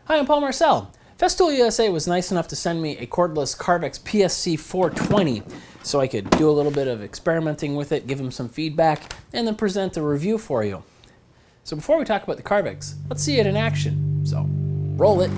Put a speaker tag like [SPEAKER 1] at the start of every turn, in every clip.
[SPEAKER 1] Hi, I'm Paul Marcel. Festool USA was nice enough to send me a cordless Carvex PSC 420 so I could do a little bit of experimenting with it, give them some feedback, and then present a review for you. So before we talk about the Carvex, let's see it in action. So, roll it.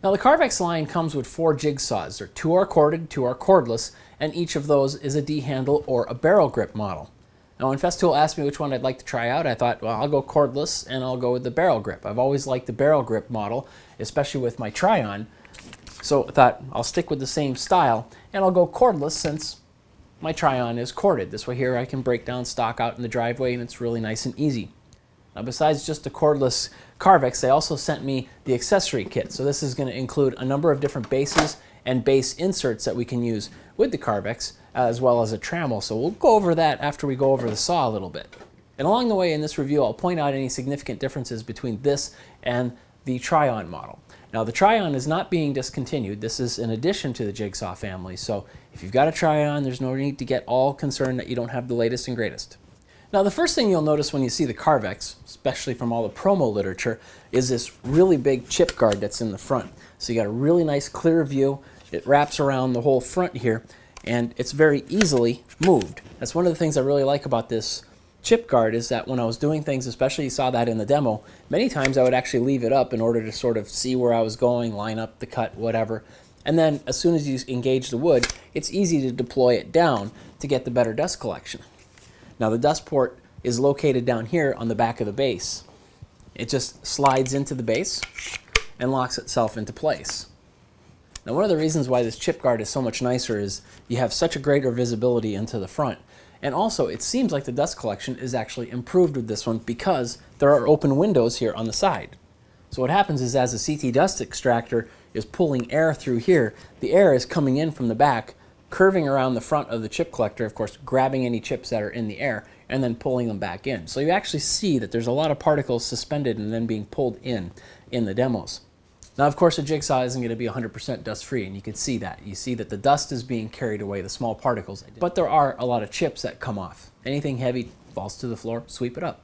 [SPEAKER 1] Now the Carvex line comes with 4 jigsaws. 2 are corded, 2 are cordless, and each of those is a D-handle or a barrel grip model. Now when Festool asked me which one I'd like to try out, I thought, well, I'll go cordless and I'll go with the barrel grip. I've always liked the barrel grip model, especially with my Trion, so I thought I'll stick with the same style and I'll go cordless since my Trion is corded. This way here I can break down stock out in the driveway and it's really nice and easy. Now besides just the cordless Carvex, they also sent me the accessory kit. So this is going to include a number of different bases and base inserts that we can use with the Carvex, as well as a Trammel. So we'll go over that after we go over the saw a little bit. And along the way in this review, I'll point out any significant differences between this and the Trion model. Now the Trion is not being discontinued. This is in addition to the Jigsaw family. So if you've got a Trion, there's no need to get all concerned that you don't have the latest and greatest. Now the first thing you'll notice when you see the Carvex, especially from all the promo literature, is this really big chip guard that's in the front. So you got a really nice clear view. It wraps around the whole front here, and it's very easily moved. That's one of the things I really like about this chip guard, is that when I was doing things, especially you saw that in the demo, many times I would actually leave it up in order to sort of see where I was going, line up the cut, whatever. And then as soon as you engage the wood, it's easy to deploy it down to get the better dust collection. Now the dust port is located down here on the back of the base. It just slides into the base and locks itself into place. Now one of the reasons why this chip guard is so much nicer is you have such a greater visibility into the front. And also, it seems like the dust collection is actually improved with this one because there are open windows here on the side. So what happens is, as the CT dust extractor is pulling air through here, the air is coming in from the back, curving around the front of the chip collector, of course, grabbing any chips that are in the air, and then pulling them back in. So you actually see that there's a lot of particles suspended and then being pulled in the demos. Now, of course, a Jigsaw isn't going to be 100% dust-free, and you can see that. You see that the dust is being carried away, the small particles. But there are a lot of chips that come off. Anything heavy falls to the floor, sweep it up.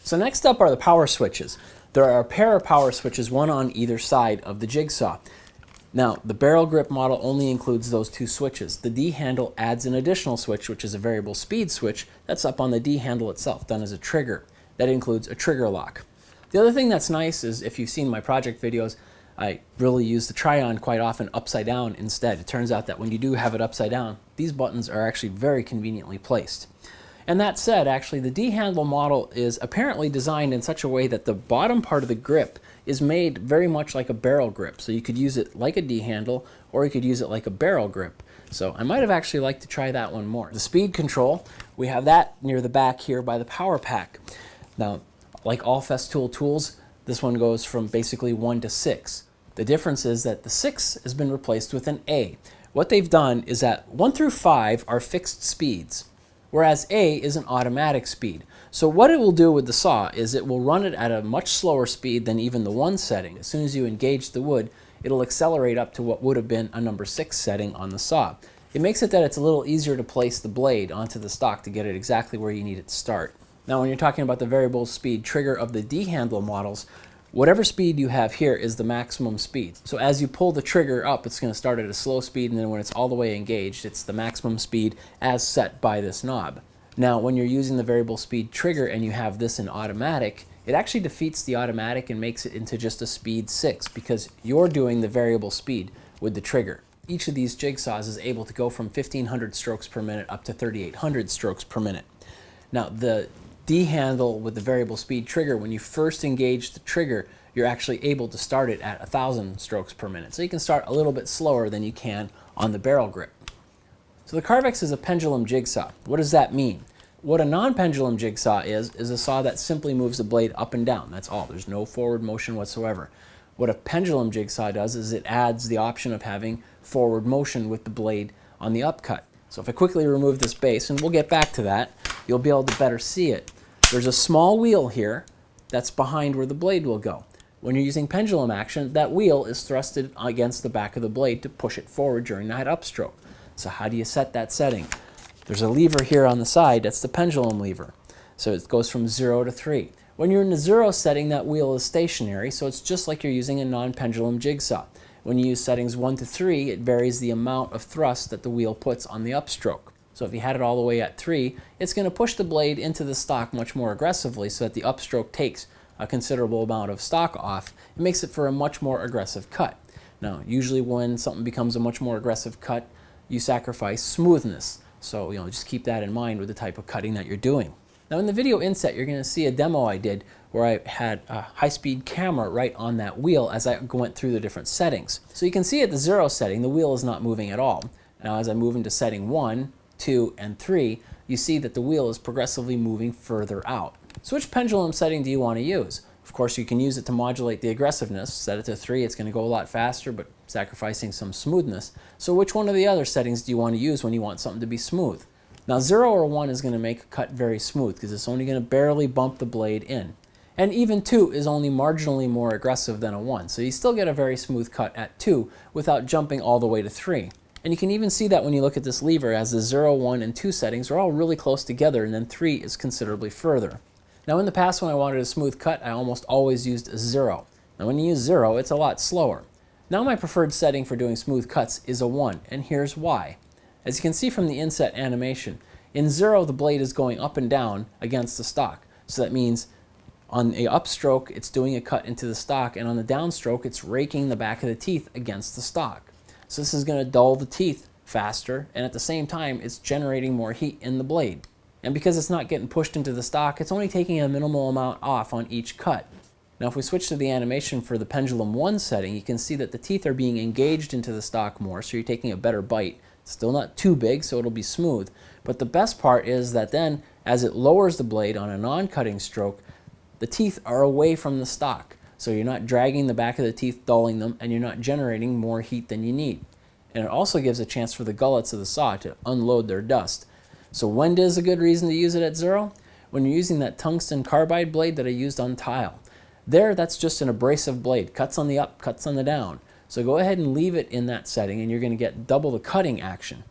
[SPEAKER 1] So next up are the power switches. There are a pair of power switches, one on either side of the Jigsaw. Now, the barrel grip model only includes those two switches. The D handle adds an additional switch, which is a variable speed switch. That's up on the D handle itself, done as a trigger. That includes a trigger lock. The other thing that's nice is, if you've seen my project videos, I really use the Trion quite often upside down instead. It turns out that when you do have it upside down, these buttons are actually very conveniently placed. And that said, actually, the D-handle model is apparently designed in such a way that the bottom part of the grip is made very much like a barrel grip. So you could use it like a D-handle, or you could use it like a barrel grip. So I might have actually liked to try that one more. The speed control, we have that near the back here by the power pack. Now, like all Festool tools, this one goes from basically 1 to 6. The difference is that the 6 has been replaced with an A. What they've done is that 1 through 5 are fixed speeds, whereas A is an automatic speed. So what it will do with the saw is it will run it at a much slower speed than even the 1 setting. As soon as you engage the wood, it'll accelerate up to what would have been a number 6 setting on the saw. It makes it that it's a little easier to place the blade onto the stock to get it exactly where you need it to start. Now, when you're talking about the variable speed trigger of the D-handle models, whatever speed you have here is the maximum speed. So as you pull the trigger up, it's going to start at a slow speed, and then when it's all the way engaged, it's the maximum speed as set by this knob. Now, when you're using the variable speed trigger and you have this in automatic, it actually defeats the automatic and makes it into just a speed 6 because you're doing the variable speed with the trigger. Each of these jigsaws is able to go from 1,500 strokes per minute up to 3,800 strokes per minute. Now, the D-handle with the variable speed trigger, when you first engage the trigger, you're actually able to start it at 1,000 strokes per minute. So you can start a little bit slower than you can on the barrel grip. So the Carvex is a pendulum jigsaw. What does that mean? What a non-pendulum jigsaw is a saw that simply moves the blade up and down. That's all. There's no forward motion whatsoever. What a pendulum jigsaw does is it adds the option of having forward motion with the blade on the upcut. So if I quickly remove this base, and we'll get back to that, you'll be able to better see it. There's a small wheel here that's behind where the blade will go. When you're using pendulum action, that wheel is thrusted against the back of the blade to push it forward during that upstroke. So how do you set that setting? There's a lever here on the side, that's the pendulum lever. So it goes from 0 to 3. When you're in the 0 setting, that wheel is stationary, so it's just like you're using a non-pendulum jigsaw. When you use settings 1 to 3, it varies the amount of thrust that the wheel puts on the upstroke. So if you had it all the way at 3, it's going to push the blade into the stock much more aggressively so that the upstroke takes a considerable amount of stock off. It makes it for a much more aggressive cut. Now, usually when something becomes a much more aggressive cut, you sacrifice smoothness. So, just keep that in mind with the type of cutting that you're doing. Now, in the video inset, you're going to see a demo I did where I had a high-speed camera right on that wheel as I went through the different settings. So you can see at the 0 setting, the wheel is not moving at all. Now, as I move into setting 1, 2, and 3, you see that the wheel is progressively moving further out. So which pendulum setting do you want to use? Of course, you can use it to modulate the aggressiveness. Set it to 3, it's going to go a lot faster, but sacrificing some smoothness. So which one of the other settings do you want to use when you want something to be smooth? Now, 0 or 1 is going to make a cut very smooth because it's only going to barely bump the blade in. And even 2 is only marginally more aggressive than a 1, so you still get a very smooth cut at 2 without jumping all the way to 3. And you can even see that when you look at this lever, as the 0, 1, and 2 settings are all really close together, and then 3 is considerably further. Now in the past, when I wanted a smooth cut, I almost always used a 0. Now when you use 0, it's a lot slower. Now my preferred setting for doing smooth cuts is a 1, and here's why. As you can see from the inset animation, in 0 the blade is going up and down against the stock. So that means on a upstroke it's doing a cut into the stock, and on the downstroke it's raking the back of the teeth against the stock. So this is going to dull the teeth faster, and at the same time it's generating more heat in the blade. And because it's not getting pushed into the stock, it's only taking a minimal amount off on each cut. Now if we switch to the animation for the pendulum 1 setting, you can see that the teeth are being engaged into the stock more, so you're taking a better bite. It's still not too big, so it'll be smooth. But the best part is that then, as it lowers the blade on a non-cutting stroke, the teeth are away from the stock. So you're not dragging the back of the teeth, dulling them, and you're not generating more heat than you need. And it also gives a chance for the gullets of the saw to unload their dust. So when is a good reason to use it at 0? When you're using that tungsten carbide blade that I used on tile. There, that's just an abrasive blade. Cuts on the up, cuts on the down. So go ahead and leave it in that setting, and you're going to get double the cutting action.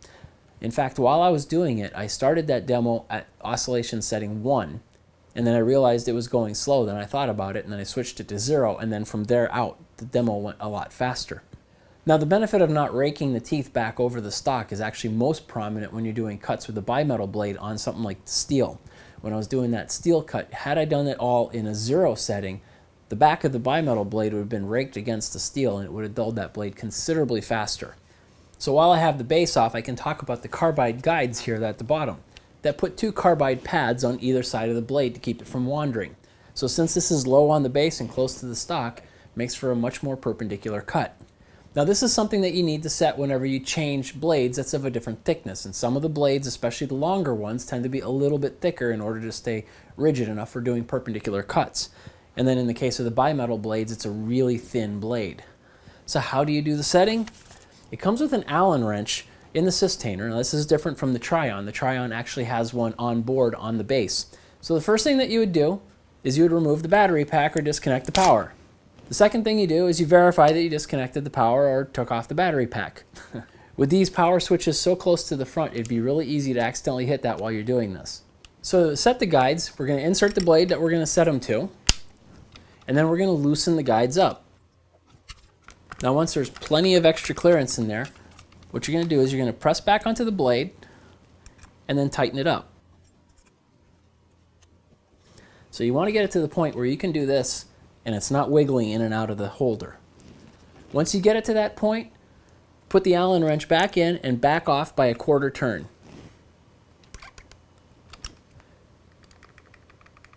[SPEAKER 1] In fact, while I was doing it, I started that demo at oscillation setting 1, and then I realized it was going slow. Then I thought about it, and then I switched it to 0, and then from there out, the demo went a lot faster. Now the benefit of not raking the teeth back over the stock is actually most prominent when you're doing cuts with a bimetal blade on something like steel. When I was doing that steel cut, had I done it all in a 0 setting, the back of the bimetal blade would have been raked against the steel, and it would have dulled that blade considerably faster. So while I have the base off, I can talk about the Carbide Guides here at the bottom that put 2 carbide pads on either side of the blade to keep it from wandering. So since this is low on the base and close to the stock, it makes for a much more perpendicular cut. Now this is something that you need to set whenever you change blades that's of a different thickness, and some of the blades, especially the longer ones, tend to be a little bit thicker in order to stay rigid enough for doing perpendicular cuts. And then in the case of the bimetal blades, it's a really thin blade. So how do you do the setting? It comes with an Allen wrench in the sustainer. Now this is different from the Trion. The Trion actually has one on board on the base. So the first thing that you would do is you would remove the battery pack or disconnect the power. The second thing you do is you verify that you disconnected the power or took off the battery pack. With these power switches so close to the front, it'd be really easy to accidentally hit that while you're doing this. So to set the guides, we're going to insert the blade that we're going to set them to, and then we're going to loosen the guides up. Now once there's plenty of extra clearance in there, what you're going to do is you're going to press back onto the blade and then tighten it up. So you want to get it to the point where you can do this and it's not wiggling in and out of the holder. Once you get it to that point, put the Allen wrench back in and back off by a 1/4 turn.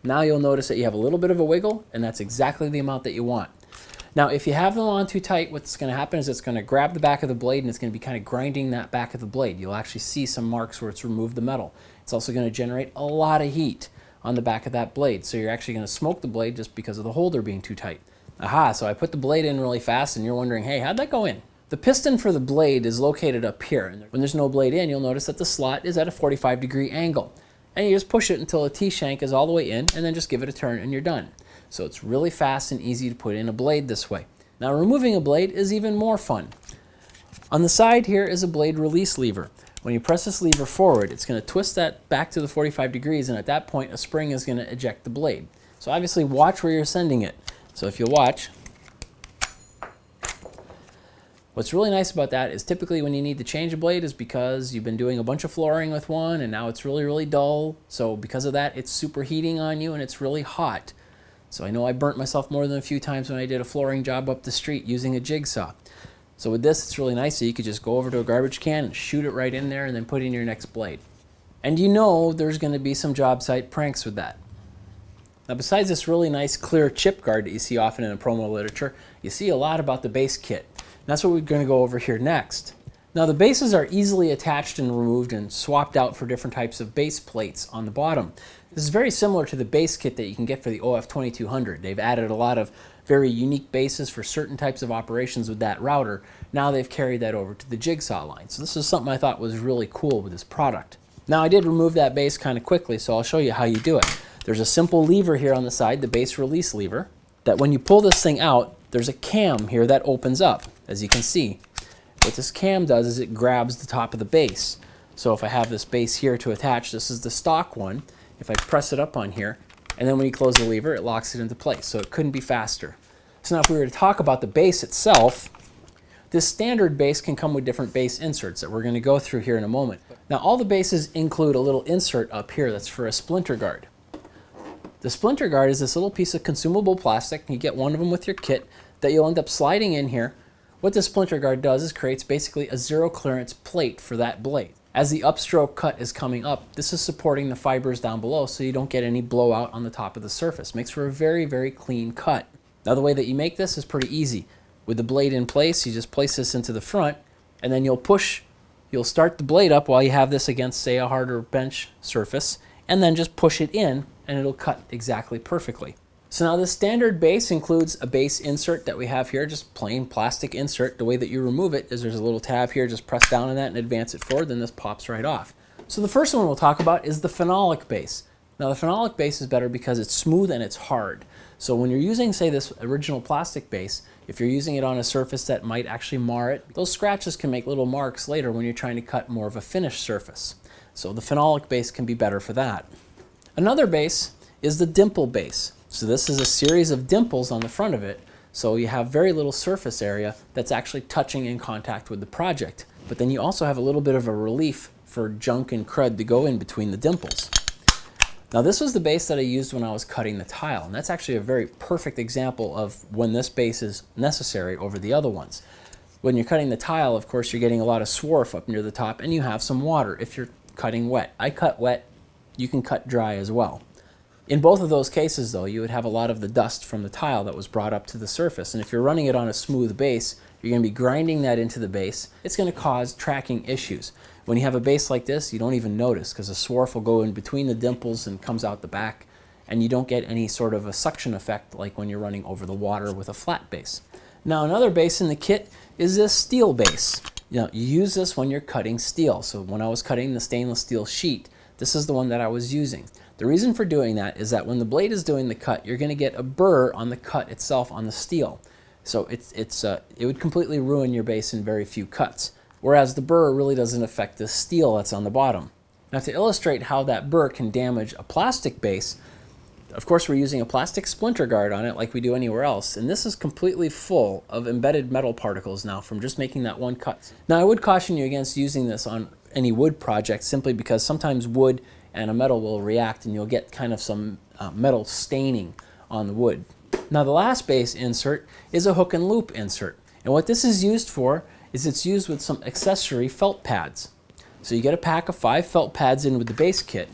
[SPEAKER 1] Now you'll notice that you have a little bit of a wiggle, and that's exactly the amount that you want. Now if you have them on too tight, what's going to happen is it's going to grab the back of the blade and it's going to be kind of grinding that back of the blade. You'll actually see some marks where it's removed the metal. It's also going to generate a lot of heat on the back of that blade, so you're actually going to smoke the blade just because of the holder being too tight. Aha, so I put the blade in really fast and you're wondering, hey, how'd that go in? The piston for the blade is located up here, and when there's no blade in, you'll notice that the slot is at a 45-degree angle. And you just push it until the T-shank is all the way in, and then just give it a turn and you're done. So it's really fast and easy to put in a blade this way. Now removing a blade is even more fun. On the side here is a blade release lever. When you press this lever forward, it's going to twist that back to the 45 degrees, and at that point a spring is going to eject the blade. So obviously watch where you're sending it. So if you watch, what's really nice about that is typically when you need to change a blade is because you've been doing a bunch of flooring with one and now it's really, really dull. So because of that, it's superheating on you and it's really hot. So I know I burnt myself more than a few times when I did a flooring job up the street using a jigsaw. So with this, it's really nice. So you could just go over to a garbage can and shoot it right in there and then put in your next blade. And you know there's going to be some job site pranks with that. Now besides this really nice clear chip guard that you see often in the promo literature, you see a lot about the base kit. That's what we're going to go over here next. Now the bases are easily attached and removed and swapped out for different types of base plates on the bottom. This is very similar to the base kit that you can get for the OF2200. They've added a lot of very unique bases for certain types of operations with that router. Now they've carried that over to the Jigsaw line. So this is something I thought was really cool with this product. Now I did remove that base kind of quickly, so I'll show you how you do it. There's a simple lever here on the side, the base release lever, that when you pull this thing out, there's a cam here that opens up, as you can see. What this cam does is it grabs the top of the base. So if I have this base here to attach, this is the stock one. If I press it up on here, and then when you close the lever, it locks it into place. So it couldn't be faster. So now if we were to talk about the base itself, this standard base can come with different base inserts that we're going to go through here in a moment. Now all the bases include a little insert up here that's for a splinter guard. The splinter guard is this little piece of consumable plastic. You get one of them with your kit that you'll end up sliding in here. What the splinter guard does is creates basically a zero clearance plate for that blade. As the upstroke cut is coming up, this is supporting the fibers down below so you don't get any blowout on the top of the surface. Makes for a very, very clean cut. Now the way that you make this is pretty easy. With the blade in place, you just place this into the front, and then you'll start the blade up while you have this against, say, a harder bench surface, and then just push it in, and it'll cut exactly perfectly. So now this standard base includes a base insert that we have here, just plain plastic insert. The way that you remove it is there's a little tab here, just press down on that and advance it forward, then this pops right off. So the first one we'll talk about is the phenolic base. Now the phenolic base is better because it's smooth and it's hard. So when you're using, say, this original plastic base, if you're using it on a surface that might actually mar it, those scratches can make little marks later when you're trying to cut more of a finished surface. So the phenolic base can be better for that. Another base is the dimple base. So this is a series of dimples on the front of it, so you have very little surface area that's actually touching in contact with the project. But then you also have a little bit of a relief for junk and crud to go in between the dimples. Now this was the base that I used when I was cutting the tile, and that's actually a very perfect example of when this base is necessary over the other ones. When you're cutting the tile, of course, you're getting a lot of swarf up near the top, and you have some water if you're cutting wet. I cut wet, you can cut dry as well. In both of those cases, though, you would have a lot of the dust from the tile that was brought up to the surface, and if you're running it on a smooth base, you're going to be grinding that into the base. It's going to cause tracking issues. When you have a base like this, you don't even notice because the swarf will go in between the dimples and comes out the back, and you don't get any sort of a suction effect like when you're running over the water with a flat base. Now another base in the kit is this steel base. You use this when you're cutting steel. So when I was cutting the stainless steel sheet, this is the one that I was using. The reason for doing that is that when the blade is doing the cut, you're going to get a burr on the cut itself on the steel. So it would completely ruin your base in very few cuts, whereas the burr really doesn't affect the steel that's on the bottom. Now to illustrate how that burr can damage a plastic base, of course we're using a plastic splinter guard on it like we do anywhere else, and this is completely full of embedded metal particles now from just making that one cut. Now I would caution you against using this on any wood project simply because sometimes wood and a metal will react and you'll get kind of some metal staining on the wood. Now the last base insert is a hook and loop insert, and what this is used for is it's used with some accessory felt pads. So you get a pack of 5 felt pads in with the base kit,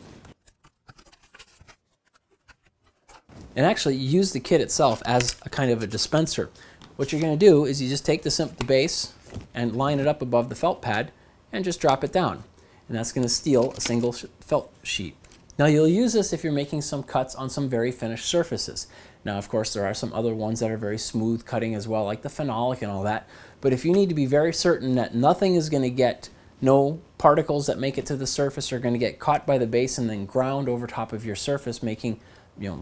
[SPEAKER 1] and actually you use the kit itself as a kind of a dispenser. What you're going to do is you just take the base and line it up above the felt pad and just drop it down, and that's going to steal a single felt sheet. Now you'll use this if you're making some cuts on some very finished surfaces. Now of course there are some other ones that are very smooth cutting as well, like the phenolic and all that, but if you need to be very certain that nothing is going to get, no particles that make it to the surface are going to get caught by the base and then ground over top of your surface making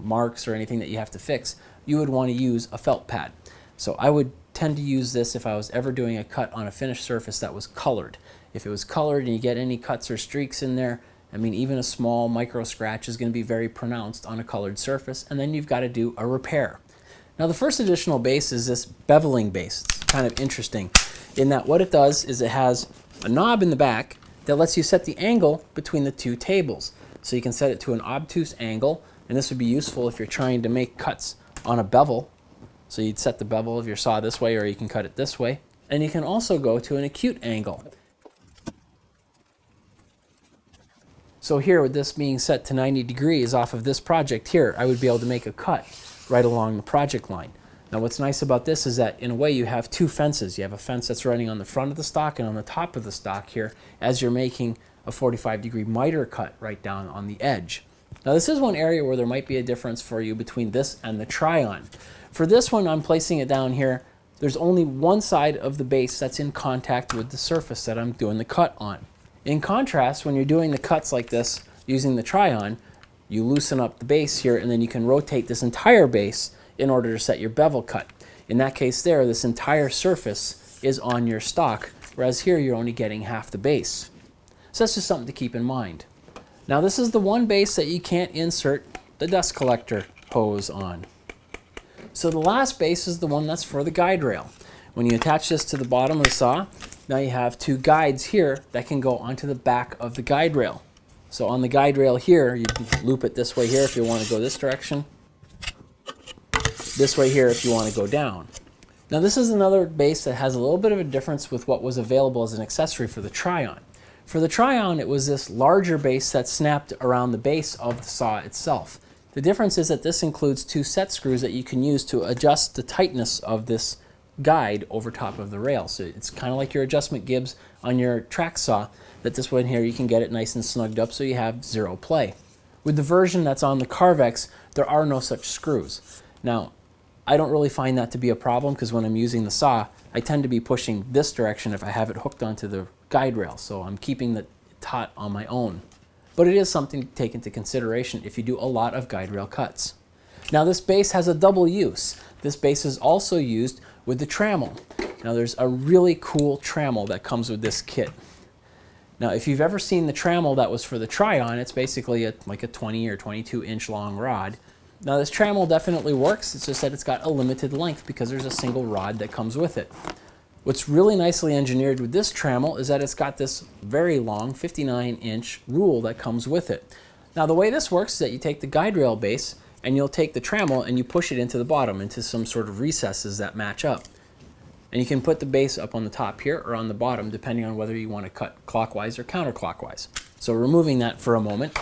[SPEAKER 1] marks or anything that you have to fix, you would want to use a felt pad. So I would tend to use this if I was ever doing a cut on a finished surface that was colored. If it was colored and you get any cuts or streaks in there, I mean, even a small micro scratch is going to be very pronounced on a colored surface, and then you've got to do a repair. Now the first additional base is this beveling base. It's kind of interesting in that what it does is it has a knob in the back that lets you set the angle between the two tables. So you can set it to an obtuse angle, and this would be useful if you're trying to make cuts on a bevel. So you'd set the bevel of your saw this way, or you can cut it this way. And you can also go to an acute angle. So here, with this being set to 90 degrees off of this project here, I would be able to make a cut right along the project line. Now what's nice about this is that in a way you have two fences. You have a fence that's running on the front of the stock and on the top of the stock here as you're making a 45-degree miter cut right down on the edge. Now this is one area where there might be a difference for you between this and the Trion. For this one, I'm placing it down here. There's only one side of the base that's in contact with the surface that I'm doing the cut on. In contrast, when you're doing the cuts like this using the Trion, you loosen up the base here, and then you can rotate this entire base in order to set your bevel cut. In that case there, this entire surface is on your stock, whereas here you're only getting half the base. So that's just something to keep in mind. Now this is the one base that you can't insert the dust collector hose on. So the last base is the one that's for the guide rail. When you attach this to the bottom of the saw, now you have two guides here that can go onto the back of the guide rail. So on the guide rail here, you can loop it this way here if you want to go this direction. This way here if you want to go down. Now this is another base that has a little bit of a difference with what was available as an accessory for the Trion. For the Trion, it was this larger base that snapped around the base of the saw itself. The difference is that this includes two set screws that you can use to adjust the tightness of this guide over top of the rail. So it's kind of like your adjustment gibs on your track saw, that this one here you can get it nice and snugged up so you have zero play. With the version that's on the Carvex, there are no such screws. Now, I don't really find that to be a problem because when I'm using the saw, I tend to be pushing this direction if I have it hooked onto the guide rail, so I'm keeping it taut on my own. But it is something to take into consideration if you do a lot of guide rail cuts. Now this base has a double use. This base is also used with the Trammel. Now there's a really cool Trammel that comes with this kit. Now if you've ever seen the Trammel that was for the Trion, it's basically like a 20 or 22 inch long rod. Now this Trammel definitely works, it's just that it's got a limited length because there's a single rod that comes with it. What's really nicely engineered with this Trammel is that it's got this very long 59-inch rule that comes with it. Now the way this works is that you take the guide rail base and you'll take the Trammel and you push it into the bottom, into some sort of recesses that match up. And you can put the base up on the top here or on the bottom depending on whether you want to cut clockwise or counterclockwise. So removing that for a moment,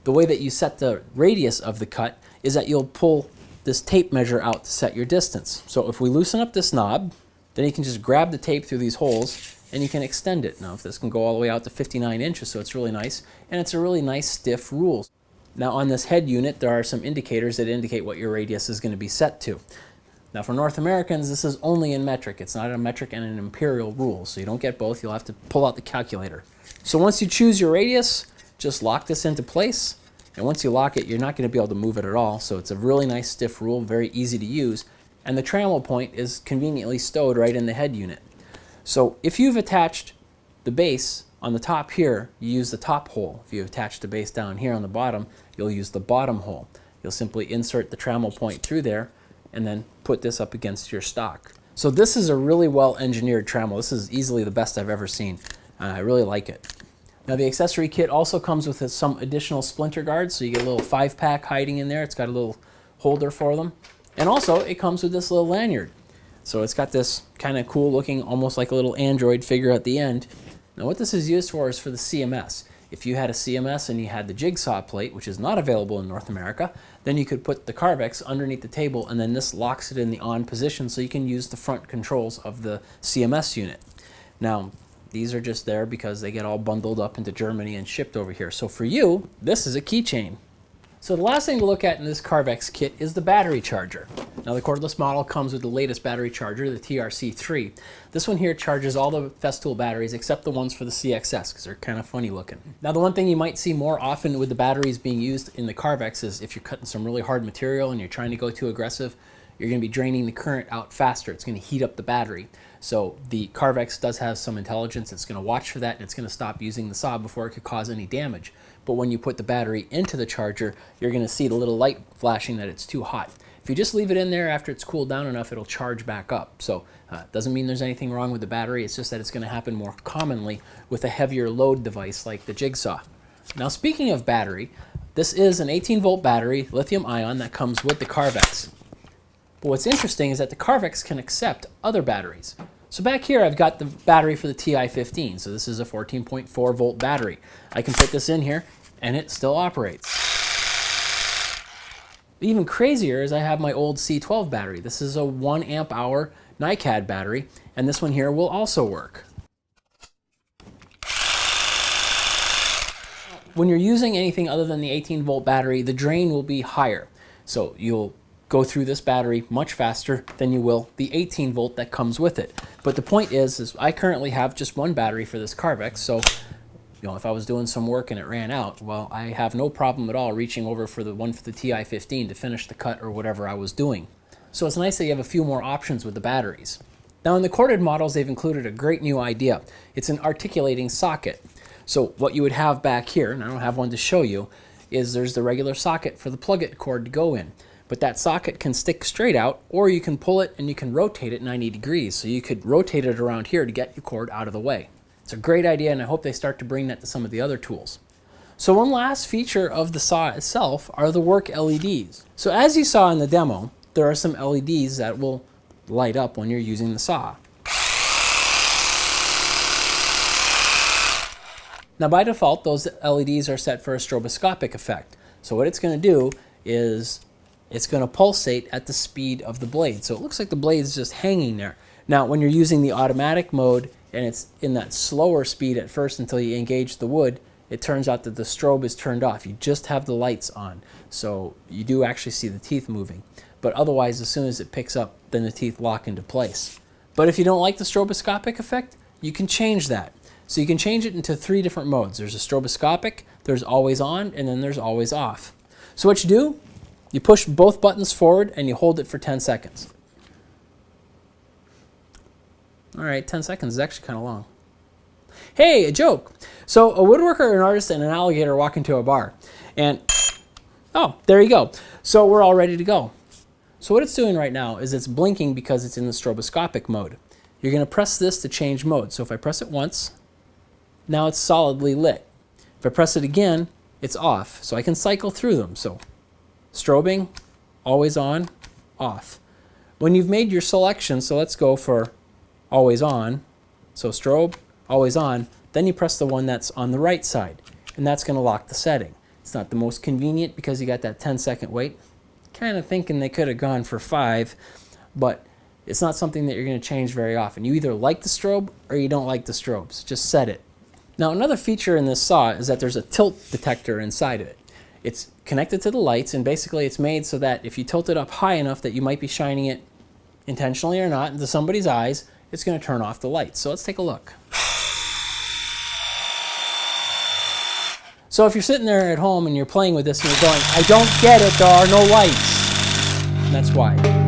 [SPEAKER 1] the way that you set the radius of the cut is that you'll pull this tape measure out to set your distance. So if we loosen up this knob, then you can just grab the tape through these holes and you can extend it. Now if this can go all the way out to 59 inches, so it's really nice, and it's a really nice stiff rule. Now on this head unit, there are some indicators that indicate what your radius is going to be set to. Now for North Americans, this is only in metric. It's not a metric and an imperial rule, so you don't get both. You'll have to pull out the calculator. So once you choose your radius, just lock this into place, and once you lock it, you're not going to be able to move it at all. So it's a really nice stiff rule, very easy to use, and the Trammel point is conveniently stowed right in the head unit. So if you've attached the base on the top here, you use the top hole. If you've attached the base down here on the bottom, you'll use the bottom hole. You'll simply insert the Trammel point through there and then put this up against your stock. So this is a really well engineered Trammel. This is easily the best I've ever seen. I really like it. Now the accessory kit also comes with some additional splinter guards, so you get a little 5-pack hiding in there. It's got a little holder for them. And also it comes with this little lanyard. So it's got this kind of cool looking, almost like a little Android figure at the end. Now what this is used for is for the CMS. If you had a CMS and you had the Jigsaw plate, which is not available in North America, then you could put the Carvex underneath the table and then this locks it in the on position so you can use the front controls of the CMS unit. Now, these are just there because they get all bundled up into Germany and shipped over here. So for you, this is a keychain. So the last thing to look at in this Carvex kit is the battery charger. Now the cordless model comes with the latest battery charger, the TRC3. This one here charges all the Festool batteries except the ones for the CXS because they're kind of funny looking. Now the one thing you might see more often with the batteries being used in the Carvex is if you're cutting some really hard material and you're trying to go too aggressive, you're going to be draining the current out faster. It's going to heat up the battery. So the Carvex does have some intelligence. It's going to watch for that and it's going to stop using the saw before it could cause any damage. But when you put the battery into the charger, you're going to see the little light flashing that it's too hot. If you just leave it in there after it's cooled down enough, it'll charge back up. So it doesn't mean there's anything wrong with the battery. It's just that it's going to happen more commonly with a heavier load device like the Jigsaw. Now speaking of battery, this is an 18-volt battery, lithium ion, that comes with the Carvex. But what's interesting is that the Carvex can accept other batteries. So back here I've got the battery for the TI-15. So this is a 14.4 volt battery. I can put this in here and it still operates. Even crazier is I have my old C12 battery. This is a 1 amp hour NiCad battery, and this one here will also work. When you're using anything other than the 18 volt battery, the drain will be higher. So you'll go through this battery much faster than you will the 18 volt that comes with it. But the point is I currently have just one battery for this Carvex, so You know, if I was doing some work and it ran out, well, I have no problem at all reaching over for the one for the TI-15 to finish the cut or whatever I was doing. So it's nice that you have a few more options with the batteries. Now in the corded models, they've included a great new idea. It's an articulating socket. So what you would have back here, and I don't have one to show you, is there's the regular socket for the plug-it cord to go in. But that socket can stick straight out, or you can pull it and you can rotate it 90 degrees. So you could rotate it around here to get your cord out of the way. It's a great idea, and I hope they start to bring that to some of the other tools. So one last feature of the saw itself are the work LEDs. So as you saw in the demo, there are some LEDs that will light up when you're using the saw. Now by default, those LEDs are set for a stroboscopic effect. So what it's going to do is it's going to pulsate at the speed of the blade. So it looks like the blade is just hanging there. Now when you're using the automatic mode and it's in that slower speed at first until you engage the wood, it turns out that the strobe is turned off. You just have the lights on. So you do actually see the teeth moving. But otherwise, as soon as it picks up, then the teeth lock into place. But if you don't like the stroboscopic effect, you can change that. So you can change it into 3 different modes. There's a stroboscopic, there's always on, and then there's always off. So what you do, you push both buttons forward and you hold it for 10 seconds. All right, 10 seconds is actually kind of long. Hey, a joke. So a woodworker, an artist, and an alligator walk into a bar. And, oh, there you go. So we're all ready to go. So what it's doing right now is it's blinking because it's in the stroboscopic mode. You're going to press this to change mode. So if I press it once, now it's solidly lit. If I press it again, it's off. So I can cycle through them. So strobing, always on, off. When you've made your selection, so let's go for always on, so strobe, always on, then you press the one that's on the right side, and that's going to lock the setting. It's not the most convenient because you got that 10-second wait. Kind of thinking they could have gone for 5, but it's not something that you're going to change very often. You either like the strobe or you don't like the strobes. Just set it. Now another feature in this saw is that there's a tilt detector inside of it. It's connected to the lights, and basically it's made so that if you tilt it up high enough that you might be shining it intentionally or not into somebody's eyes, it's going to turn off the lights. So let's take a look. So if you're sitting there at home and you're playing with this and you're going, I don't get it, there are no lights. And that's why.